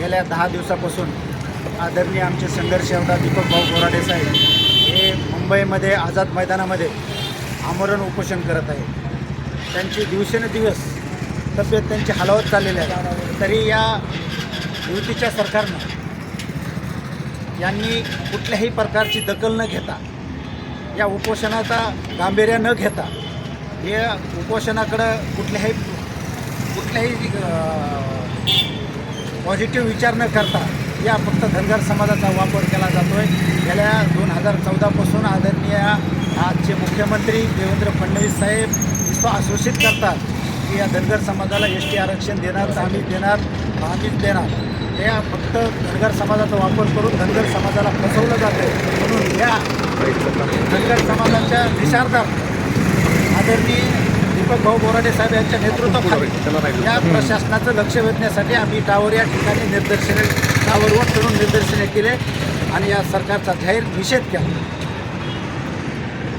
गेल्या 10 दिवसापासून आदरणीय आमचे संघर्ष योद्धा दीपक भाऊ बोराडे साहेब हे मुंबईमध्ये आझाद मैदानामध्ये आमरण उपोषण करत आहे. त्यांची दिवसेंदिवस तब्येत त्यांची हलावत चाललेली आहे. तरी या युतीच्या सरकारनं यांनी कुठल्याही प्रकारची दखल न घेता, या उपोषणाचा गांभीर्य न घेता, या उपोषणाकडं कुठल्याही पॉझिटिव्ह विचार न करता या फक्त धनगर समाजाचा वापर केला जातो आहे. गेल्या 2014पासून आदरणीय आजचे मुख्यमंत्री देवेंद्र फडणवीस साहेब नुसतं आश्वासित करतात की या धनगर समाजाला ST आरक्षण देणार, आम्हीच देणार. त्या फक्त धनगर समाजाचा वापर करून धनगर समाजाला फसवलं जातं. म्हणून या धनगर समाजाच्या निषादार्थ आदरणीय दीपक भाऊ बोराडे साहेब यांच्या नेतृत्वाखाली या प्रशासनाचं लक्ष वेधण्यासाठी आम्ही टावर या ठिकाणी टावरवर चढून निदर्शने केले आणि या सरकारचा जाहीर निषेध केला.